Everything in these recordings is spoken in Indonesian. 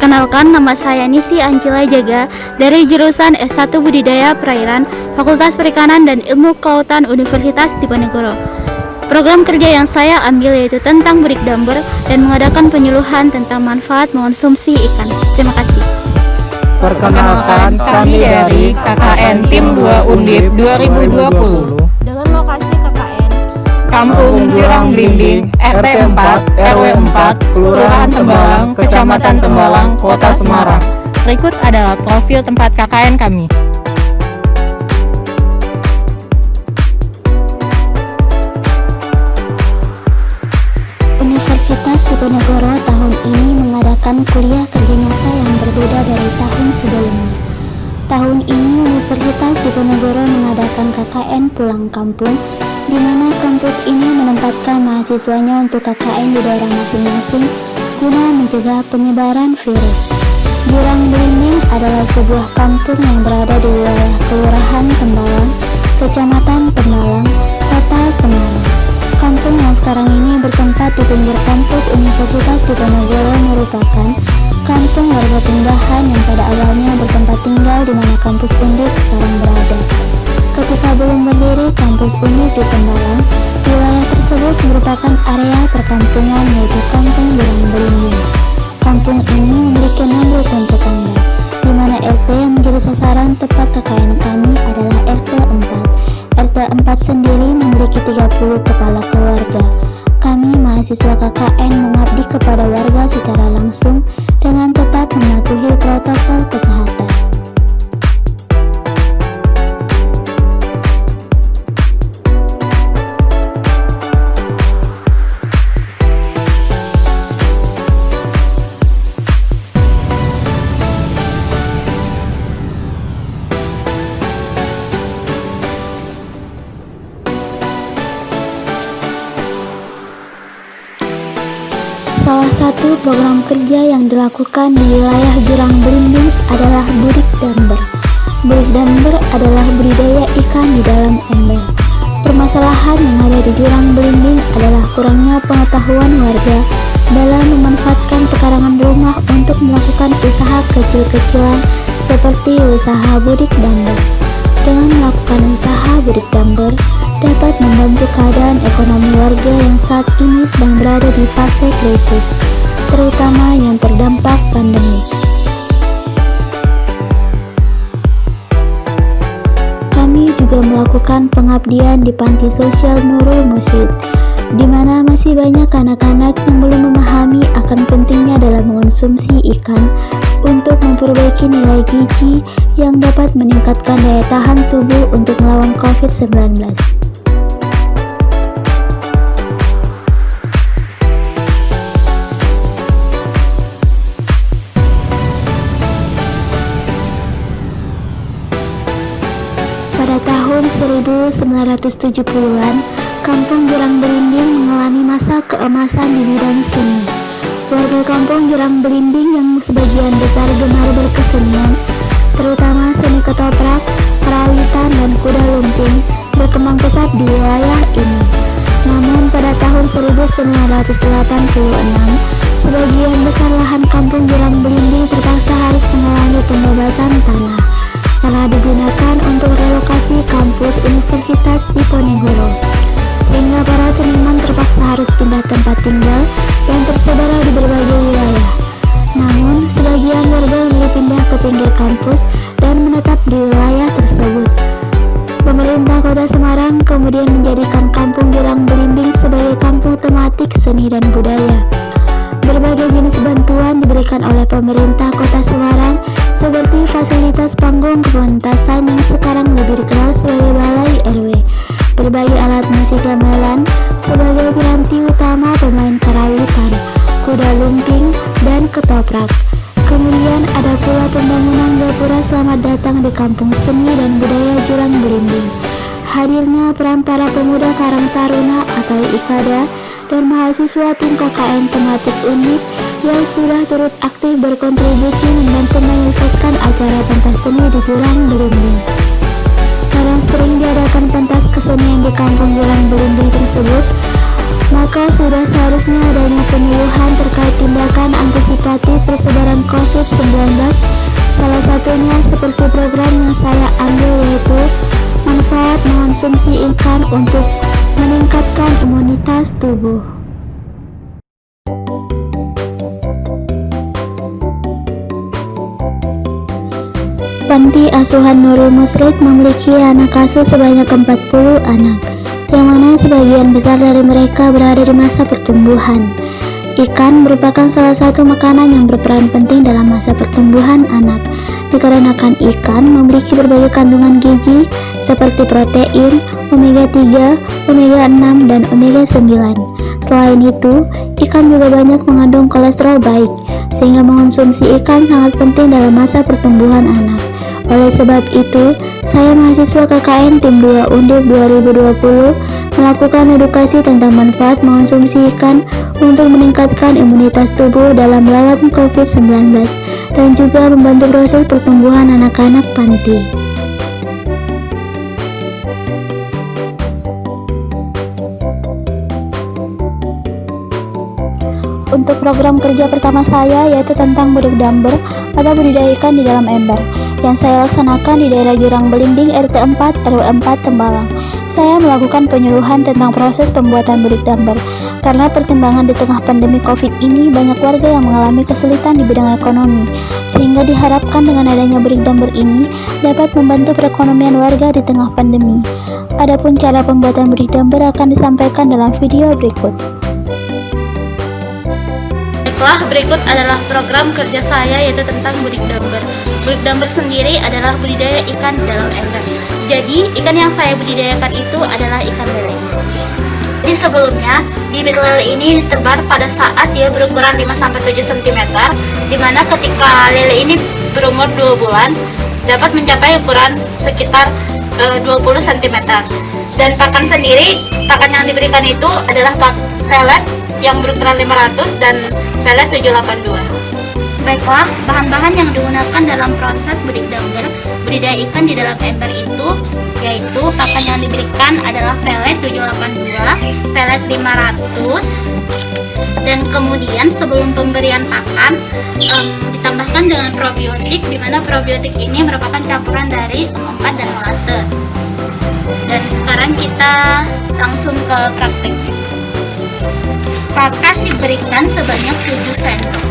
Perkenalkan, nama saya Nisi Ancila Jaga dari jurusan S1 Budidaya Perairan, Fakultas Perikanan dan Ilmu Kelautan Universitas Diponegoro. Program kerja yang saya ambil yaitu tentang Budidamber dan mengadakan penyuluhan tentang manfaat mengonsumsi ikan. Terima kasih. Perkenalkan, kami dari KKN Tim 2 Undip 2020 Dengan lokasi KKN Kampung Jurang Blimbing, RT 4, RW 4, Kelurahan Tembalang, Kecamatan Tembalang, Kota Semarang. Berikut adalah profil tempat KKN kami. Universitas Diponegoro tahun ini mengadakan kuliah kerja nyata yang berbeda dari tahun sebelumnya. Tahun ini Universitas Diponegoro mengadakan KKN Pulang Kampung, di mana kampus ini menempatkan mahasiswanya untuk KKN di daerah masing-masing guna mencegah penyebaran virus. Jurang Blimbing adalah sebuah kampung yang berada di wilayah Kelurahan Tembalang, Kecamatan Tembalang, Kota Semarang. Kampung yang sekarang ini bertempat di pinggir kampus Universitas Diponegoro merupakan kampung warga pindahan yang pada awalnya bertempat tinggal di mana kampus Undip sekarang berada. Ketika belum berdiri kampus Undip di Tembalang, wilayah tersebut merupakan area perkampungan yaitu Kampung Jurang Blimbing. Kampung ini memiliki 6 rukun tetangga, di mana RT yang menjadi sasaran tepat KKN kami adalah RT 4. RT 4 sendiri memiliki 30 kepala keluarga. Kami mahasiswa KKN mengabdi kepada warga secara langsung dengan tetap mematuhi protokol kesehatan. Salah satu program kerja yang dilakukan di wilayah Jurang Blimbing adalah Budidamber. Budidamber adalah budidaya ikan di dalam ember. Permasalahan yang ada di Jurang Blimbing adalah kurangnya pengetahuan warga dalam memanfaatkan pekarangan rumah untuk melakukan usaha kecil-kecilan seperti usaha Budidamber. Dengan melakukan usaha Budidamber dapat membantu keadaan ekonomi warga yang saat ini sedang berada di fase krisis, terutama yang terdampak pandemi. Kami juga melakukan pengabdian di Panti Sosial Nurul Musyid, di mana masih banyak anak-anak yang belum memahami akan pentingnya dalam mengonsumsi ikan untuk memperbaiki nilai gizi yang dapat meningkatkan daya tahan tubuh untuk melawan COVID-19. Pada tahun 1970-an, Kampung Jurang Blimbing mengalami masa keemasan di bidang seni. Warga Kampung Jurang Blimbing yang sebagian besar gemar berkesenian, terutama seni ketoprak, perawitan, dan kuda lumping, berkembang pesat di wilayah ini. Namun pada tahun 1986, sebagian besar lahan Kampung Jurang Blimbing terpaksa harus mengalami pembebasan tanah setelah digunakan untuk relokasi kampus Universitas Diponegoro, sehingga para seniman terpaksa harus pindah tempat tinggal yang tersebar di berbagai wilayah. Namun, sebagian warga memilih pindah ke pinggir kampus dan menetap di wilayah tersebut. Pemerintah Kota Semarang kemudian menjadikan Kampung Jurang Blimbing sebagai kampung tematik seni dan budaya. Berbagai jenis bantuan diberikan oleh pemerintah Kota Semarang seperti fasilitas panggung kepementasan yang sekarang lebih dikenal sebagai Balai RW, berbagai alat musik gamelan sebagai piranti utama pemain karawitan, kuda lumping, dan ketoprak. Kemudian ada pula pembangunan gapura selamat datang di Kampung Seni dan Budaya Jurang Blimbing. Hadirnya peran para pemuda Karang Taruna atau IKADA dan mahasiswa tim KKN tematik Undip yang sudah turut aktif berkontribusi membantu menyukseskan acara pentas seni di Jurang Blimbing. Karena sering diadakan pentas kesenian di Kampung Jurang Blimbing tersebut, maka sudah seharusnya adanya penyuluhan terkait tindakan antisipatif persebaran COVID-19. Salah satunya seperti program yang saya ambil, yaitu manfaat mengonsumsi ikan untuk meningkatkan imunitas tubuh. Panti Asuhan Nurul Musyrik memiliki anak asuh sebanyak 40 anak, yang mana sebagian besar dari mereka berada di masa pertumbuhan. Ikan merupakan salah satu makanan yang berperan penting dalam masa pertumbuhan anak, dikarenakan ikan memiliki berbagai kandungan gizi seperti protein, omega 3, omega 6, dan omega 9. Selain itu, ikan juga banyak mengandung kolesterol baik, sehingga mengonsumsi ikan sangat penting dalam masa pertumbuhan anak. Oleh sebab itu, saya mahasiswa KKN Tim 2 Undip 2020 melakukan edukasi tentang manfaat mengonsumsi ikan untuk meningkatkan imunitas tubuh dalam melawan COVID-19 dan juga membantu proses pertumbuhan anak-anak panti. Untuk program kerja pertama saya yaitu tentang budidaya atau budidaya ikan di dalam ember yang saya laksanakan di daerah Jurang Belimbing RT 4 RW 4 Tembalang. Saya melakukan penyuluhan tentang proses pembuatan budidaya karena pertimbangan di tengah pandemi COVID ini banyak warga yang mengalami kesulitan di bidang ekonomi, sehingga diharapkan dengan adanya budidaya ini dapat membantu perekonomian warga di tengah pandemi. Adapun cara pembuatan budidaya akan disampaikan dalam video berikut. Baiklah, berikut adalah program kerja saya yaitu tentang budidaya. Budidaya sendiri adalah budidaya ikan di dalam ember. Jadi, ikan yang saya budidayakan itu adalah ikan lele. Jadi sebelumnya, bibit lele ini ditebar pada saat dia berukuran 5-7 cm, dimana ketika lele ini berumur 2 bulan, dapat mencapai ukuran sekitar 20 cm. Dan pakan sendiri, pakan yang diberikan itu adalah pelet yang berukuran 500 dan pelet 782. Baiklah, bahan-bahan yang digunakan dalam proses budidaya ikan di dalam ember itu yaitu pakan yang diberikan adalah pelet 782, pelet 500, dan kemudian sebelum pemberian pakan ditambahkan dengan probiotik, di mana probiotik ini merupakan campuran dari empat dan molase. Dan sekarang kita langsung ke prakteknya. Pakan diberikan sebanyak 7 sendok.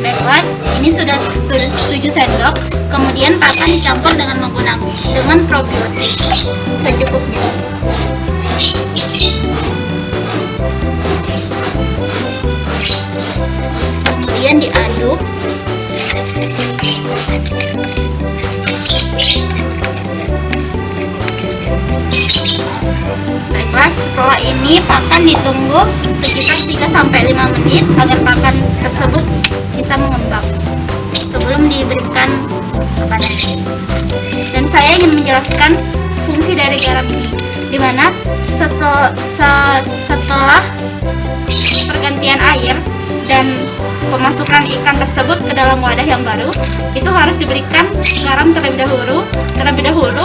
Baiklah, ini sudah 7 sendok. Kemudian pakan dicampur dengan probiotik secukupnya. Kemudian diaduk. Baiklah, setelah ini pakan ditunggu sekitar 3-5 menit agar pakan tersebut bisa mengembang sebelum diberikan kepadanya. Dan saya ingin menjelaskan fungsi dari garam ini, dimana setelah pergantian air dan pemasukan ikan tersebut ke dalam wadah yang baru, itu harus diberikan garam terlebih dahulu.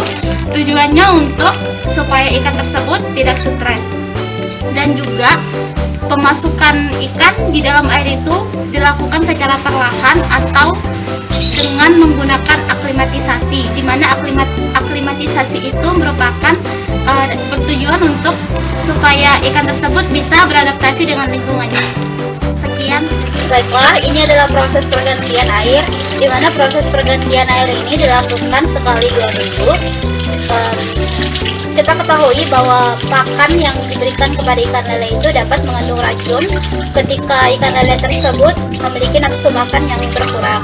Tujuannya untuk supaya ikan tersebut tidak stres. Dan juga pemasukan ikan di dalam air itu dilakukan secara perlahan atau dengan menggunakan aklimatisasi, di mana aklimatisasi itu merupakan bertujuan untuk supaya ikan tersebut bisa beradaptasi dengan lingkungannya. Sekian. Baiklah, ini adalah proses pergantian air, di mana proses pergantian air ini dilakukan sekali 2 minggu. Kita ketahui bahwa pakan yang diberikan kepada ikan lele itu dapat mengandung racun ketika ikan lele tersebut memiliki nafsu makan yang berkurang.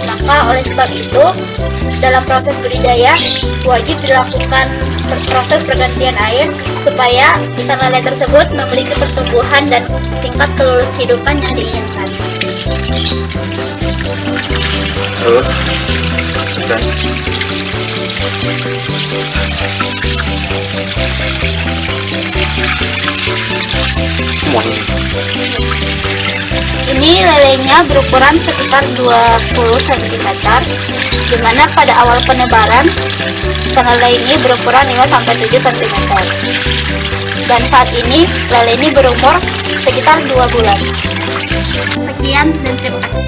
Maka oleh sebab itu, dalam proses budidaya wajib dilakukan proses pergantian air supaya ikan lele tersebut memiliki pertumbuhan dan tingkat kelulus hidupan yang diinginkan. Terus, dan semuanya. Ini lelenya berukuran sekitar 20 cm, di mana pada awal penebaran ikan lele ini berukuran 5-7 cm. Dan saat ini lele ini berumur sekitar 2 bulan. Sekian dan terima kasih.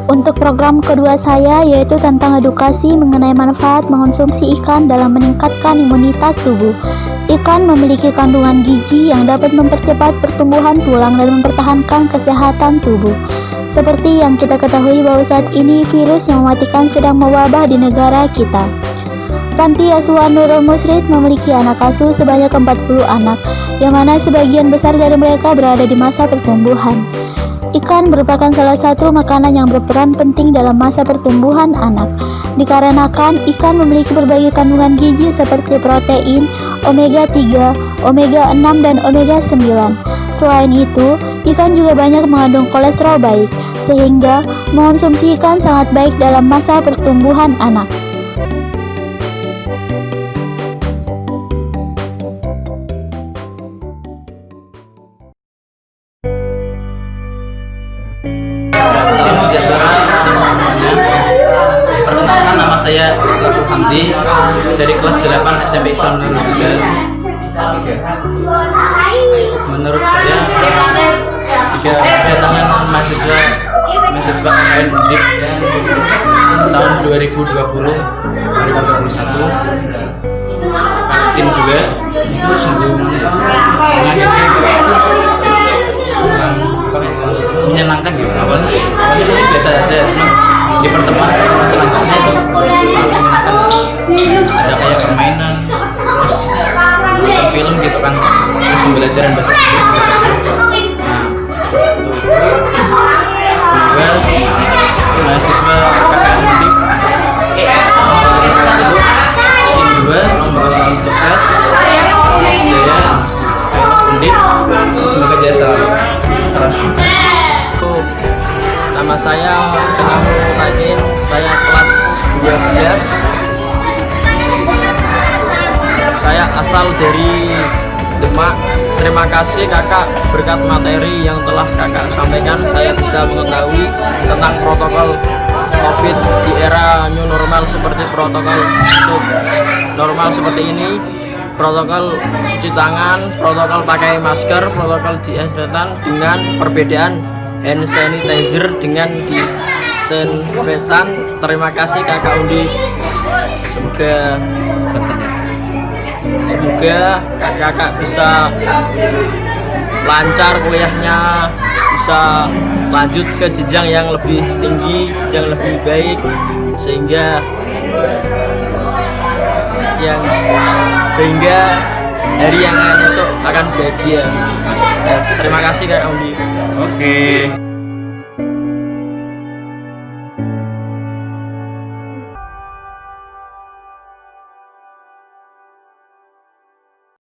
Untuk program kedua saya yaitu tentang edukasi mengenai manfaat mengonsumsi ikan dalam meningkatkan imunitas tubuh. Ikan memiliki kandungan gizi yang dapat mempercepat pertumbuhan tulang dan mempertahankan kesehatan tubuh. Seperti yang kita ketahui bahwa saat ini virus yang mematikan sedang mewabah di negara kita. Panti Asuhan Nurul Musyid memiliki anak asuh sebanyak 40 anak, yang mana sebagian besar dari mereka berada di masa pertumbuhan. Ikan merupakan salah satu makanan yang berperan penting dalam masa pertumbuhan anak, dikarenakan ikan memiliki berbagai kandungan gizi seperti protein, omega 3, omega 6, dan omega 9. Selain itu, ikan juga banyak mengandung kolesterol baik, sehingga mengonsumsi ikan sangat baik dalam masa pertumbuhan anak. Salam sejahtera semuanya. Perkenalkan, nama saya Islahul Hamdi dari kelas 8 SMP Islam Nurul Huda. Menurut saya, jika kedatangan mahasiswa KKN Undip tahun 2021 tim 2 itu sungguh menyenangkan gitu. Awalnya biasa aja, cuma di pertemuan selanjutnya itu sangat menyenangkan. Ada kayak permainan, terus nonton film gitu kan, terus pembelajaran bahasa Inggris gitu. Semoga mahasiswa KKN Undip tim 2 semoga selalu sukses, jaya Undip, semoga jaya selalu. Salam sejahtera. Nama saya Kenamul Takin, saya kelas 12. Saya asal dari Demak. Terima kasih kakak berkat materi yang telah kakak sampaikan. Saya bisa mengetahui tentang protokol COVID di era new normal seperti protokol normal seperti ini. Protokol cuci tangan, protokol pakai masker, protokol disinfektan dengan perbedaan hand sanitizer dengan disinfektan. Terima kasih kakak Undi. Semoga kakak bisa lancar kuliahnya, bisa lanjut ke jenjang yang lebih tinggi, jenjang lebih baik, sehingga hari yang esok akan bahagia. Terima kasih kakak Undi. Oke.